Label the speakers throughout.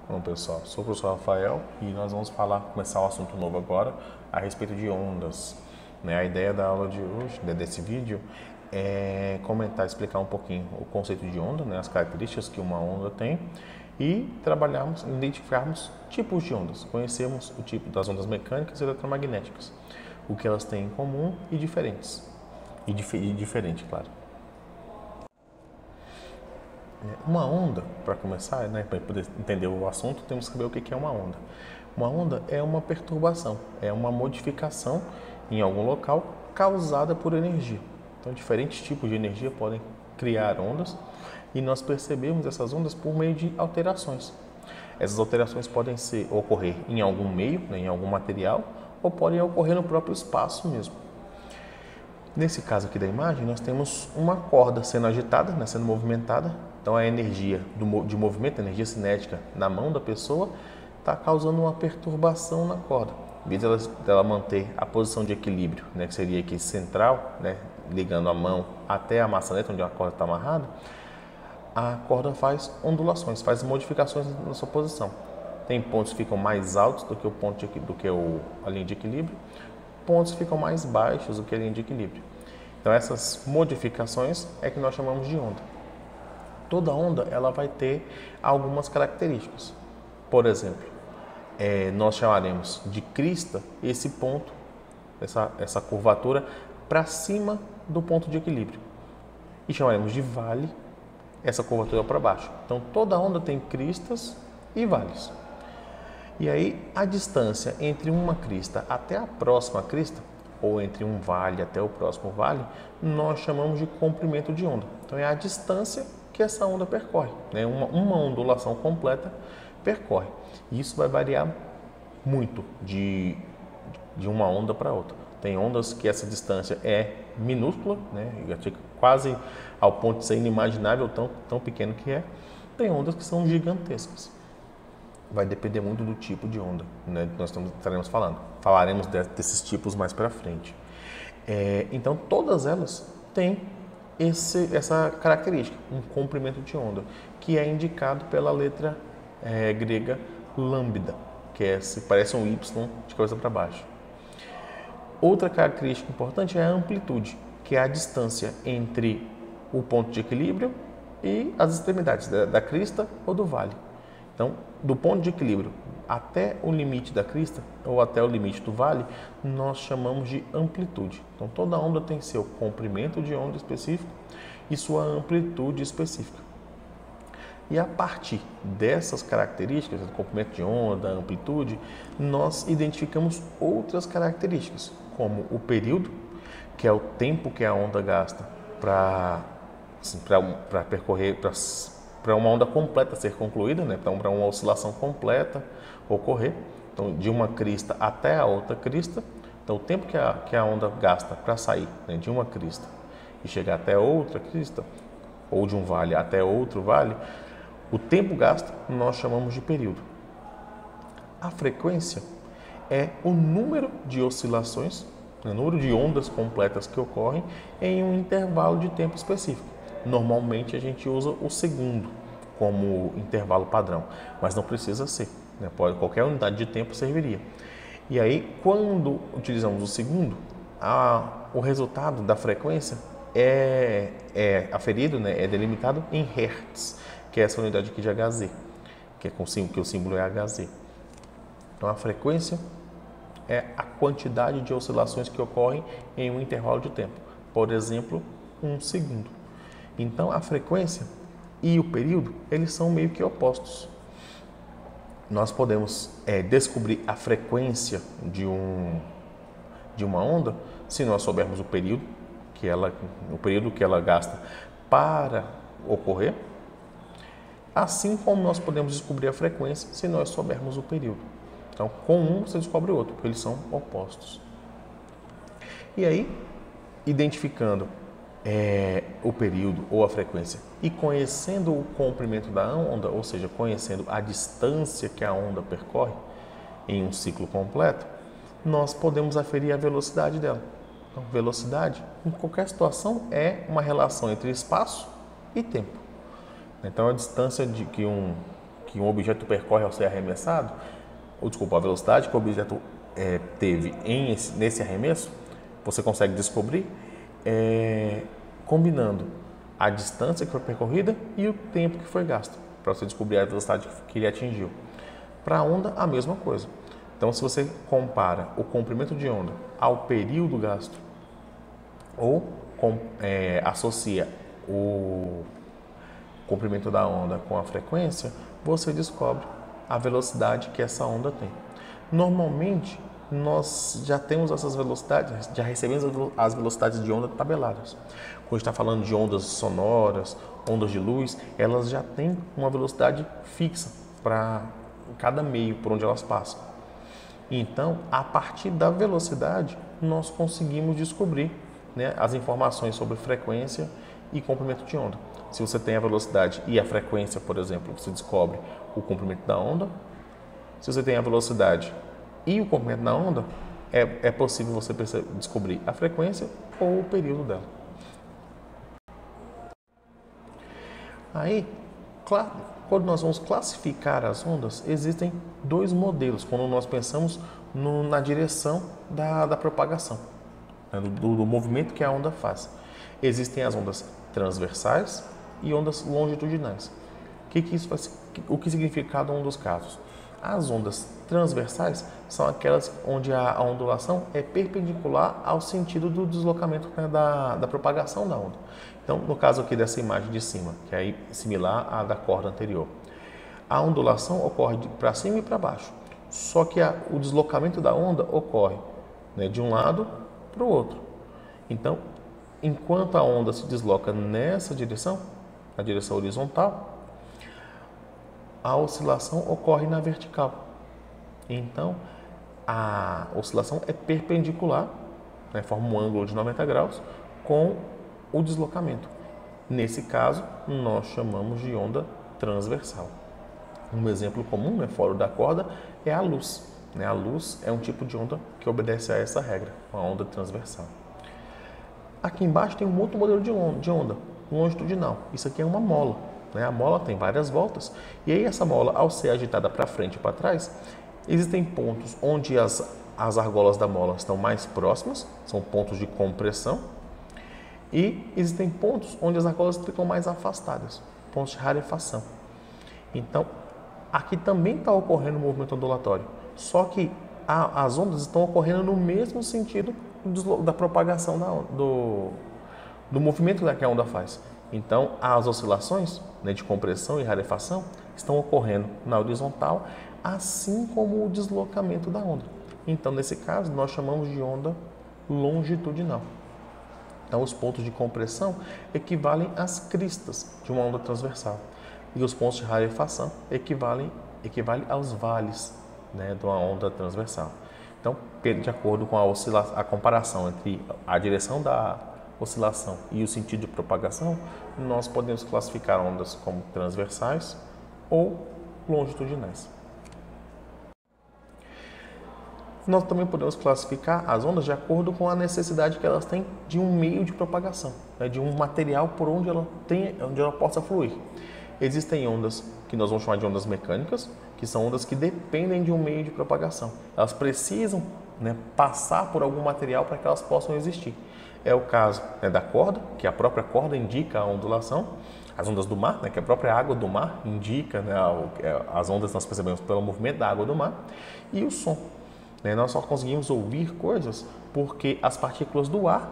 Speaker 1: Bom, pessoal, sou o professor Rafael e nós vamos começar um assunto novo agora a respeito de ondas. A ideia da aula de hoje, desse vídeo, é comentar, explicar um pouquinho o conceito de onda, as características que uma onda tem e trabalharmos, identificarmos tipos de ondas, conhecermos o tipo das ondas mecânicas e eletromagnéticas, o que elas têm em comum e diferentes. E diferente, claro. Uma onda, para começar, para poder entender o assunto, temos que saber o que é uma onda. Uma onda é uma perturbação, é uma modificação em algum local causada por energia. Então, diferentes tipos de energia podem criar ondas e nós percebemos essas ondas por meio de alterações. Essas alterações podem ocorrer em algum meio, em algum material, ou podem ocorrer no próprio espaço mesmo. Nesse caso aqui da imagem, nós temos uma corda sendo agitada, sendo movimentada. Então, a energia de movimento, a energia cinética na mão da pessoa, está causando uma perturbação na corda. Em vez dela manter a posição de equilíbrio, que seria aqui central, ligando a mão até a maçaneta onde a corda está amarrada, a corda faz ondulações, faz modificações na sua posição. Tem pontos que ficam mais altos do que a linha de equilíbrio, pontos que ficam mais baixos do que a linha de equilíbrio. Então, essas modificações é que nós chamamos de onda. Toda onda ela vai ter algumas características. Por exemplo, nós chamaremos de crista esse ponto, essa curvatura para cima do ponto de equilíbrio. E chamaremos de vale essa curvatura para baixo. Então, toda onda tem cristas e vales. E aí, a distância entre uma crista até a próxima crista, ou entre um vale até o próximo vale, nós chamamos de comprimento de onda. Então, é a distância que essa onda percorre. Uma ondulação completa percorre. E isso vai variar muito de uma onda para outra. Tem ondas que essa distância é minúscula, quase ao ponto de ser inimaginável, tão pequeno que é. Tem ondas que são gigantescas. Vai depender muito do tipo de onda, nós estaremos falando. Falaremos desses tipos mais para frente. Então, todas elas têm essa característica, um comprimento de onda, que é indicado pela letra grega lambda, que parece um Y de cabeça para baixo. Outra característica importante é a amplitude, que é a distância entre o ponto de equilíbrio e as extremidades da crista ou do vale. Então, do ponto de equilíbrio até o limite da crista ou até o limite do vale, nós chamamos de amplitude. Então, toda onda tem seu comprimento de onda específico e sua amplitude específica. E a partir dessas características, do comprimento de onda, amplitude, nós identificamos outras características, como o período, que é o tempo que a onda gasta para percorrer, para uma onda completa ser concluída, então para uma oscilação completa ocorrer, então de uma crista até a outra crista, então o tempo que a onda gasta para sair de uma crista e chegar até outra crista, ou de um vale até outro vale, o tempo gasto nós chamamos de período. A frequência é o número de oscilações, o número de ondas completas que ocorrem em um intervalo de tempo específico. Normalmente a gente usa o segundo como intervalo padrão, mas não precisa ser, qualquer unidade de tempo serviria. E aí, quando utilizamos o segundo, o resultado da frequência é aferido, é delimitado em Hertz, que é essa unidade aqui de Hz, que o símbolo é Hz. Então, a frequência é a quantidade de oscilações que ocorrem em um intervalo de tempo, por exemplo, 1 segundo. Então, a frequência e o período, eles são meio que opostos. Nós podemos descobrir a frequência de uma onda se nós soubermos o período que ela gasta para ocorrer, assim como nós podemos descobrir a frequência se nós soubermos o período. Então, com um você descobre o outro, porque eles são opostos. E aí, identificando o período ou a frequência e conhecendo o comprimento da onda, ou seja, conhecendo a distância que a onda percorre em um ciclo completo, nós podemos aferir a velocidade dela. Então, velocidade, em qualquer situação, é uma relação entre espaço e tempo. Então, a distância que que um objeto percorre ao ser arremessado, ou desculpa, a velocidade que o objeto teve nesse arremesso, você consegue descobrir combinando a distância que foi percorrida e o tempo que foi gasto, para você descobrir a velocidade que ele atingiu. Para a onda, a mesma coisa. Então, se você compara o comprimento de onda ao período gasto ou associa o comprimento da onda com a frequência, você descobre a velocidade que essa onda tem. Normalmente, nós já temos essas velocidades, já recebemos as velocidades de onda tabeladas. Quando a gente está falando de ondas sonoras, ondas de luz, elas já têm uma velocidade fixa para cada meio por onde elas passam. Então, a partir da velocidade, nós conseguimos descobrir, né, as informações sobre frequência e comprimento de onda. Se você tem a velocidade e a frequência, por exemplo, você descobre o comprimento da onda. Se você tem a velocidade e o comprimento da onda, é possível você descobrir a frequência ou o período dela. Aí, claro, quando nós vamos classificar as ondas, existem dois modelos quando nós pensamos na direção da propagação, né, do movimento que a onda faz. Existem as ondas transversais e ondas longitudinais. O que significa cada um dos casos? As ondas transversais são aquelas onde a ondulação é perpendicular ao sentido do deslocamento, né, da propagação da onda. Então, no caso aqui dessa imagem de cima, que é similar à da corda anterior, a ondulação ocorre para cima e para baixo, só que o deslocamento da onda ocorre, né, de um lado para o outro. Então, enquanto a onda se desloca nessa direção, na direção horizontal, a oscilação ocorre na vertical. Então, a oscilação é perpendicular, né, forma um ângulo de 90 graus com o deslocamento. Nesse caso, nós chamamos de onda transversal. Um exemplo comum, né, fora da corda, é a luz. Né? A luz é um tipo de onda que obedece a essa regra, uma onda transversal. Aqui embaixo tem um outro modelo de onda, longitudinal. Isso aqui é uma mola. Né? A mola tem várias voltas. E aí essa mola, ao ser agitada para frente e para trás, existem pontos onde as argolas da mola estão mais próximas, são pontos de compressão. E existem pontos onde as argolas ficam mais afastadas, pontos de rarefação. Então, aqui também está ocorrendo um movimento ondulatório, só que as ondas estão ocorrendo no mesmo sentido da propagação do movimento que a onda faz. Então, as oscilações, né, de compressão e rarefação estão ocorrendo na horizontal, assim como o deslocamento da onda. Então, nesse caso, nós chamamos de onda longitudinal. Então, os pontos de compressão equivalem às cristas de uma onda transversal e os pontos de rarefação equivalem aos vales, né, de uma onda transversal. Então, de acordo com a comparação entre a direção da oscilação e o sentido de propagação, nós podemos classificar ondas como transversais ou longitudinais. Nós também podemos classificar as ondas de acordo com a necessidade que elas têm de um meio de propagação, né, de um material por onde ela possa fluir. Existem ondas que nós vamos chamar de ondas mecânicas, que são ondas que dependem de um meio de propagação. Elas precisam, né, passar por algum material para que elas possam existir. É o caso, né, da corda, que a própria corda indica a ondulação. As ondas do mar, né, que a própria água do mar indica, né, as ondas nós percebemos pelo movimento da água do mar. E o som. Nós só conseguimos ouvir coisas porque as partículas do ar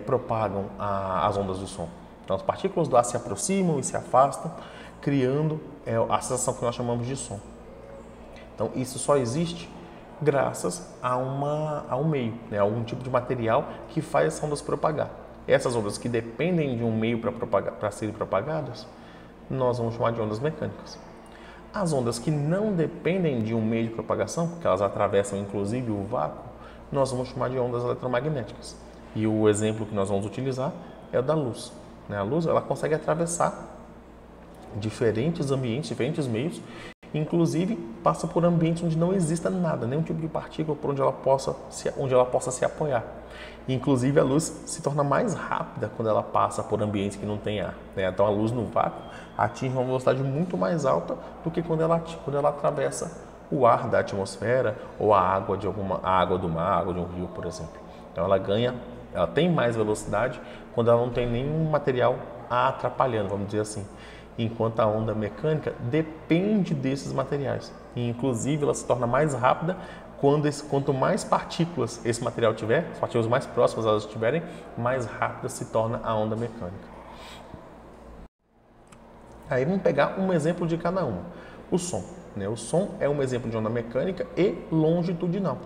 Speaker 1: propagam as ondas do som. Então, as partículas do ar se aproximam e se afastam, criando a sensação que nós chamamos de som. Então, isso só existe graças a um meio, né, a algum tipo de material que faz as ondas propagar. Essas ondas que dependem de um meio para serem propagadas, nós vamos chamar de ondas mecânicas. As ondas que não dependem de um meio de propagação, porque elas atravessam inclusive o vácuo, nós vamos chamar de ondas eletromagnéticas. E o exemplo que nós vamos utilizar é o da luz. A luz, ela consegue atravessar diferentes ambientes, diferentes meios, Inclusive, passa por ambientes onde não exista nada, nenhum tipo de partícula por onde ela possa se apoiar. Inclusive, a luz se torna mais rápida quando ela passa por ambientes que não tem ar, né? Então, a luz no vácuo atinge uma velocidade muito mais alta do que quando ela atravessa o ar da atmosfera ou a água do mar, a água de um rio, por exemplo. Então, ela tem mais velocidade quando ela não tem nenhum material a atrapalhando, vamos dizer assim. Enquanto a onda mecânica depende desses materiais. E, inclusive, ela se torna mais rápida quanto mais partículas esse material tiver, as partículas mais próximas elas estiverem, mais rápida se torna a onda mecânica. Aí vamos pegar um exemplo de cada uma. O som. Né? O som é um exemplo de onda mecânica e longitudinal.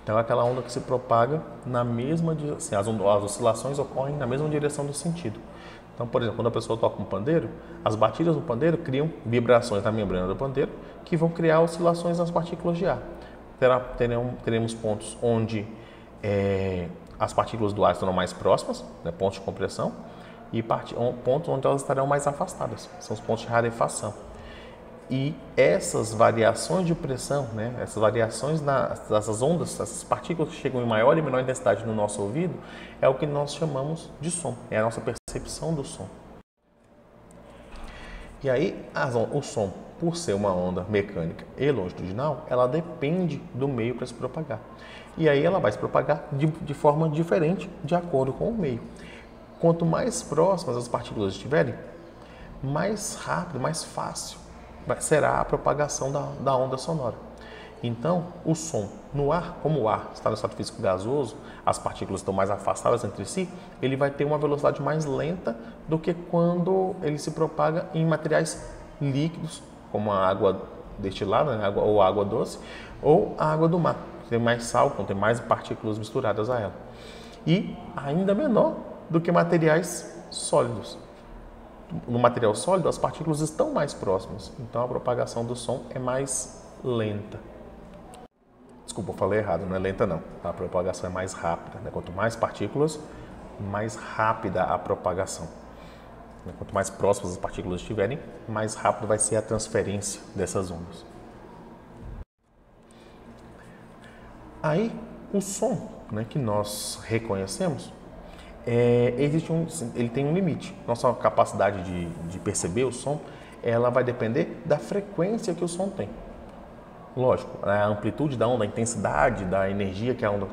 Speaker 1: Então, é aquela onda que se propaga na mesma direção, assim, as oscilações ocorrem na mesma direção do sentido. Então, por exemplo, quando a pessoa toca um pandeiro, as batidas do pandeiro criam vibrações na membrana do pandeiro que vão criar oscilações nas partículas de ar. Teremos pontos onde as partículas do ar estarão mais próximas, né, pontos de compressão, e pontos onde elas estarão mais afastadas, são os pontos de rarefação. E essas variações de pressão, né, essas variações dessas ondas, essas partículas que chegam em maior e menor intensidade no nosso ouvido, é o que nós chamamos de som, é a nossa percepção do som. E aí, o som, por ser uma onda mecânica e longitudinal, ela depende do meio para se propagar. E aí ela vai se propagar de forma diferente de acordo com o meio. Quanto mais próximas as partículas estiverem, mais rápido, mais fácil será a propagação da onda sonora. Então, o som no ar, como o ar está no estado físico gasoso, as partículas estão mais afastadas entre si, ele vai ter uma velocidade mais lenta do que quando ele se propaga em materiais líquidos, como a água destilada, né, ou água doce, ou a água do mar, que tem mais sal, tem mais partículas misturadas a ela. E ainda menor do que materiais sólidos. No material sólido, as partículas estão mais próximas, então a propagação do som é mais lenta. Desculpa, eu falei errado, não é lenta não. A propagação é mais rápida, né? Quanto mais partículas, mais rápida a propagação. Quanto mais próximas as partículas estiverem, mais rápido vai ser a transferência dessas ondas. Aí, o som, né, que nós reconhecemos, ele tem um limite. Nossa capacidade de perceber o som, ela vai depender da frequência que o som tem. Lógico, a amplitude da onda, a intensidade da energia que a onda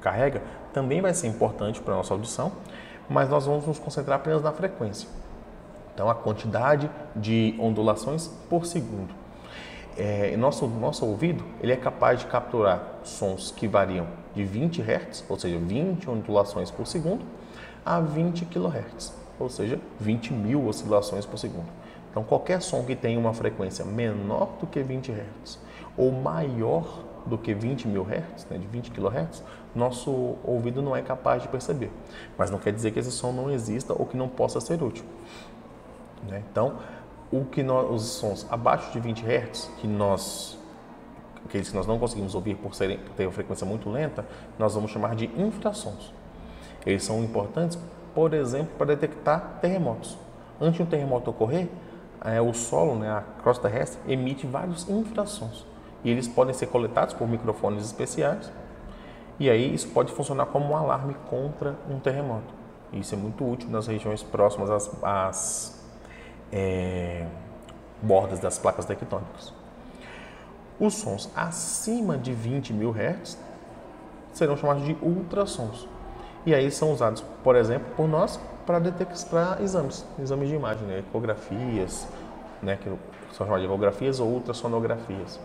Speaker 1: carrega também vai ser importante para a nossa audição, mas nós vamos nos concentrar apenas na frequência. Então, a quantidade de ondulações por segundo. Nosso ouvido ele é capaz de capturar sons que variam de 20 Hz, ou seja, 20 ondulações por segundo, a 20 kHz, ou seja, 20 mil oscilações por segundo. Então, qualquer som que tenha uma frequência menor do que 20 Hz ou maior do que 20 mil Hz, né, de 20 kHz, nosso ouvido não é capaz de perceber. Mas não quer dizer que esse som não exista ou que não possa ser útil. Né? Então, os sons abaixo de 20 Hz, aqueles que nós não conseguimos ouvir por ter uma frequência muito lenta, nós vamos chamar de infrassons. Eles são importantes, por exemplo, para detectar terremotos. Antes de um terremoto ocorrer, o solo, né, a crosta terrestre, emite vários infrassons. E eles podem ser coletados por microfones especiais. E aí isso pode funcionar como um alarme contra um terremoto. Isso é muito útil nas regiões próximas às bordas das placas tectônicas. Os sons acima de 20 mil Hz serão chamados de ultrassons. E aí são usados, por exemplo, por nós para exames de imagem, né? Ecografias, né? Que são chamadas de ecografias ou ultrassonografias.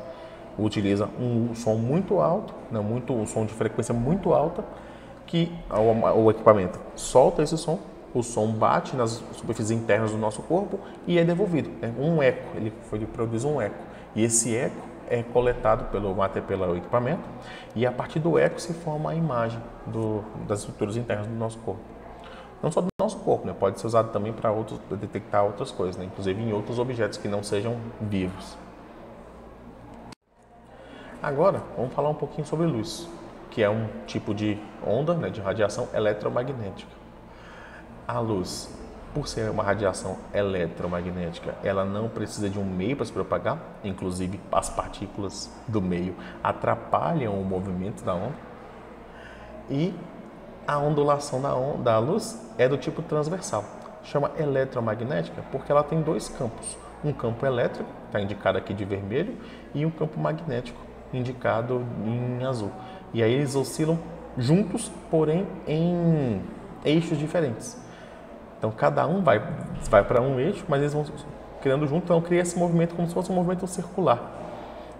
Speaker 1: Utiliza um som muito alto, né? Um som de frequência muito alta, que o equipamento solta esse som, o som bate nas superfícies internas do nosso corpo e é devolvido. Né? Um eco, ele produz um eco. E esse eco é coletado pelo equipamento e a partir do eco se forma a imagem das estruturas internas do nosso corpo. Não só do nosso corpo, né? Pode ser usado também para detectar outras coisas, né? Inclusive em outros objetos que não sejam vivos. Agora, vamos falar um pouquinho sobre luz, que é um tipo de onda, né, de radiação eletromagnética. A luz, por ser uma radiação eletromagnética, ela não precisa de um meio para se propagar, inclusive as partículas do meio atrapalham o movimento da onda. E a ondulação da luz é do tipo transversal. Chama eletromagnética porque ela tem dois campos. Um campo elétrico, está indicado aqui de vermelho, e um campo magnético, indicado em azul. E aí eles oscilam juntos, porém em eixos diferentes. Então cada um vai para um eixo, mas eles vão criando junto, então cria esse movimento como se fosse um movimento circular.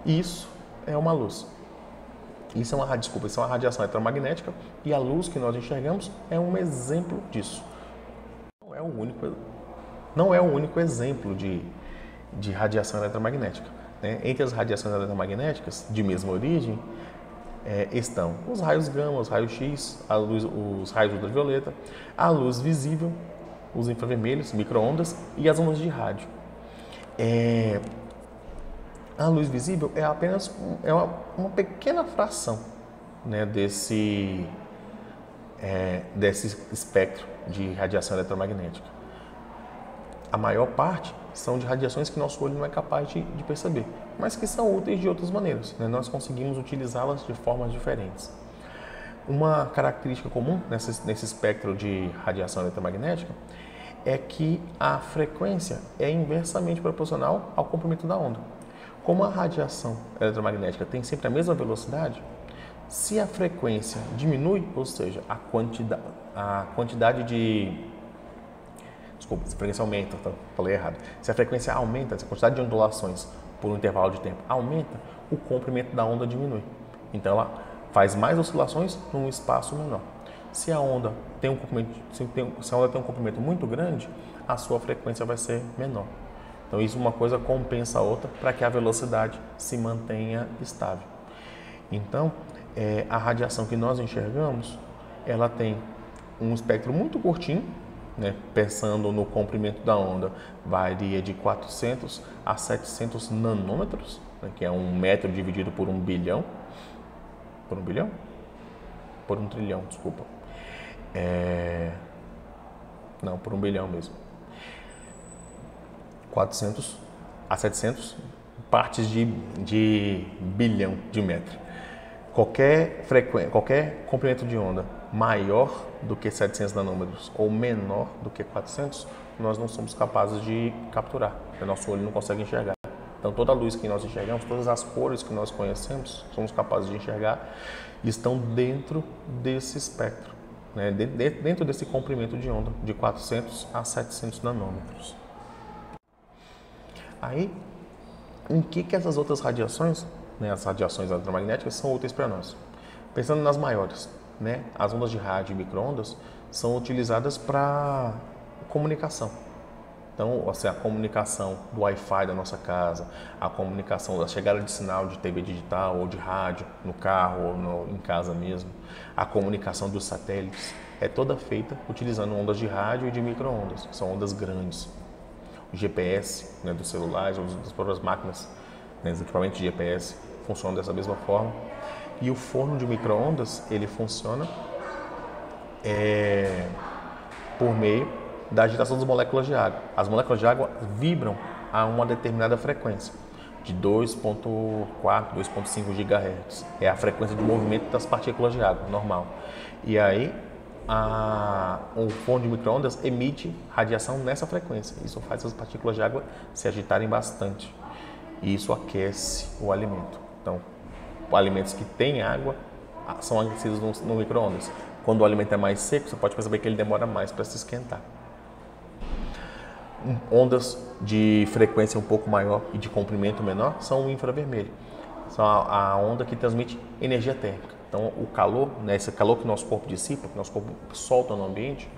Speaker 1: E isso é uma luz. Isso é uma radiação eletromagnética, e a luz que nós enxergamos é um exemplo disso. Não é o único exemplo de radiação eletromagnética, né? Entre as radiações eletromagnéticas de mesma origem estão os raios gama, os raios X, os raios ultravioleta, a luz visível, os infravermelhos, micro-ondas e as ondas de rádio. A luz visível é apenas uma pequena fração, né, desse espectro de radiação eletromagnética. A maior parte são de radiações que nosso olho não é capaz de perceber, mas que são úteis de outras maneiras, né? Nós conseguimos utilizá-las de formas diferentes. Uma característica comum nesse espectro de radiação eletromagnética é que a frequência é inversamente proporcional ao comprimento da onda. Como a radiação eletromagnética tem sempre a mesma velocidade, se a frequência diminui, ou seja, a quantidade de... Desculpa, se a frequência aumenta, falei errado. Se a frequência aumenta, se a quantidade de ondulações por um intervalo de tempo aumenta, o comprimento da onda diminui. Então ela faz mais oscilações num espaço menor. Se a onda tem um comprimento muito grande, a sua frequência vai ser menor. Então isso uma coisa compensa a outra para que a velocidade se mantenha estável. Então a radiação que nós enxergamos, ela tem um espectro muito curtinho, né? Pensando no comprimento da onda, varia de 400 a 700 nanômetros, né? Que é 1 metro dividido por 1 bilhão. Por 1 bilhão? Por 1 trilhão, desculpa. Não, por 1 bilhão mesmo. 400 a 700 partes de bilhão de metro. Qualquer comprimento de onda maior do que 700 nanômetros ou menor do que 400, nós não somos capazes de capturar, porque nosso olho não consegue enxergar. Então toda a luz que nós enxergamos, todas as cores que nós conhecemos, somos capazes de enxergar, estão dentro desse espectro, né? Dentro desse comprimento de onda de 400 a 700 nanômetros. Aí, em que essas outras radiações, né, as radiações eletromagnéticas, são úteis para nós? Pensando nas maiores, né, as ondas de rádio e micro-ondas são utilizadas para comunicação. Então, assim, a comunicação do Wi-Fi da nossa casa, a comunicação da chegada de sinal de TV digital ou de rádio no carro ou em casa mesmo, a comunicação dos satélites, é toda feita utilizando ondas de rádio e de micro-ondas, são ondas grandes. O GPS, né, dos celulares ou das próprias máquinas, né, os equipamentos de GPS funcionam dessa mesma forma. E o forno de micro-ondas, ele funciona por meio da agitação das moléculas de água. As moléculas de água vibram a uma determinada frequência, de 2.4, 2.5 GHz. É a frequência de movimento das partículas de água, normal. E aí, o forno de micro-ondas emite radiação nessa frequência. Isso faz as partículas de água se agitarem bastante. E isso aquece o alimento. Então, alimentos que têm água são aquecidos no micro-ondas. Quando o alimento é mais seco, você pode perceber que ele demora mais para se esquentar. Ondas de frequência um pouco maior e de comprimento menor são o infravermelho. São a onda que transmite energia térmica. Então, o calor, né, esse calor que o nosso corpo dissipa, que o nosso corpo solta no ambiente,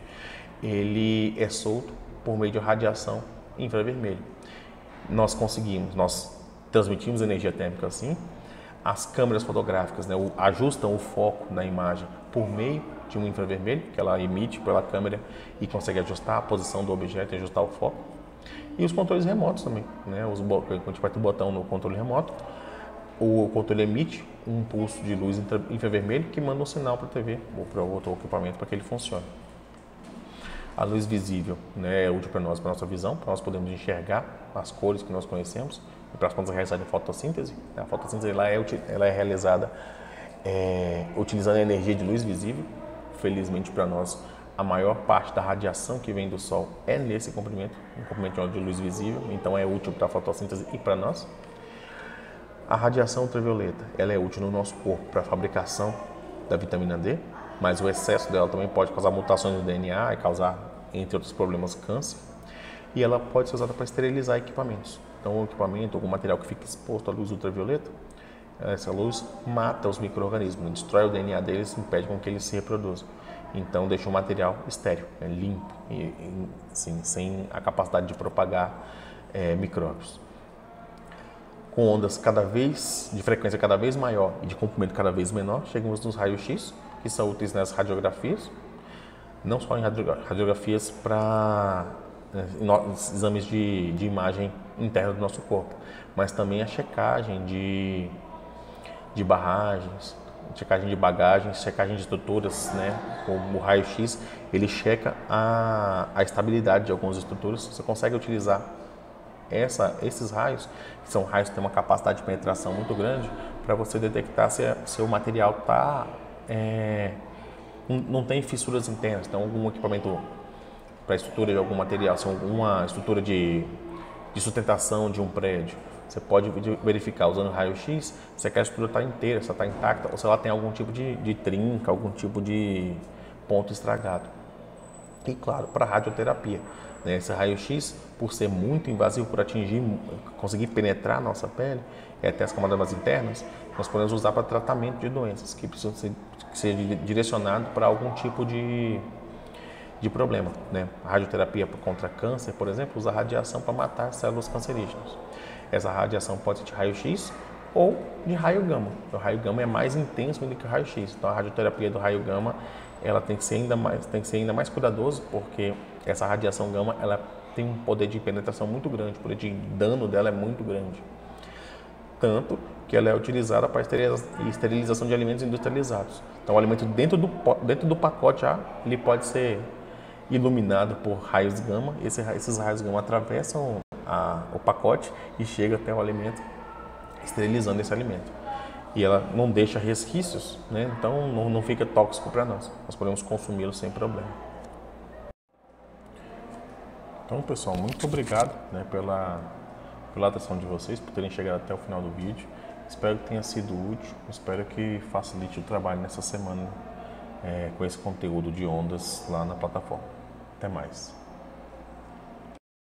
Speaker 1: ele é solto por meio de radiação infravermelho. Nós transmitimos energia térmica assim. As câmeras fotográficas, né, ajustam o foco da imagem por meio de um infravermelho, que ela emite pela câmera e consegue ajustar a posição do objeto e ajustar o foco. E os controles remotos também, né, quando a gente aperta o botão no controle remoto, o controle emite um pulso de luz infravermelho que manda um sinal para a TV ou para outro equipamento para que ele funcione. A luz visível, né, é útil para nós, para nossa visão, para nós podermos enxergar as cores que nós conhecemos e para as plantas realizarem fotossíntese. A fotossíntese ela é realizada utilizando a energia de luz visível. Felizmente para nós, a maior parte da radiação que vem do Sol é nesse comprimento, um comprimento de luz visível, então é útil para a fotossíntese e para nós. A radiação ultravioleta, ela é útil no nosso corpo para a fabricação da vitamina D, mas o excesso dela também pode causar mutações no DNA e causar, entre outros problemas, câncer. E ela pode ser usada para esterilizar equipamentos. Então, o equipamento, algum material que fica exposto à luz ultravioleta, essa luz mata os micro-organismos, destrói o DNA deles e impede com que eles se reproduzam. Então, deixa o material estéril, limpo, assim, sem a capacidade de propagar micróbios. Com ondas de frequência cada vez maior e de comprimento cada vez menor, chegamos nos raios-x, que são úteis nas radiografias, não só em radiografias para exames de imagem interna do nosso corpo, mas também a checagem de barragens, checagem de bagagens, checagem de estruturas, né? O raio-x, ele checa a estabilidade de algumas estruturas. Você consegue utilizar esses raios, que são raios que têm uma capacidade de penetração muito grande, para você detectar se o material não tem fissuras internas, então algum equipamento para a estrutura de algum material, se alguma estrutura de sustentação de um prédio, você pode verificar usando raio-x se aquela estrutura está inteira, se ela está intacta ou se ela tem algum tipo de trinca, algum tipo de ponto estragado. E claro, para a radioterapia, né? Esse raio-x, por ser muito invasivo, por conseguir penetrar a nossa pele e até as camadas mais internas, nós podemos usar para tratamento de doenças que precisam ser direcionados para algum tipo de problema, né? A radioterapia contra câncer, por exemplo, usa radiação para matar células cancerígenas. Essa radiação pode ser de raio-x ou de raio gama. O raio gama é mais intenso do que o raio-x. Então a radioterapia do raio gama, ela tem que ser ainda mais cuidadoso, porque essa radiação gama, ela tem um poder de penetração muito grande, o poder de dano dela é muito grande. Tanto que ela é utilizada para esterilização de alimentos industrializados. Então o alimento dentro do pacote ele pode ser iluminado por raios gama. Esses raios gama atravessam o pacote e chega até o alimento, esterilizando esse alimento. E ela não deixa resquícios, né? Então não fica tóxico para nós. Nós podemos consumi-lo sem problema. Então, pessoal, muito obrigado, né, pela atenção de vocês, por terem chegado até o final do vídeo. Espero que tenha sido útil, espero que facilite o trabalho nessa semana com esse conteúdo de ondas lá na plataforma. Até mais.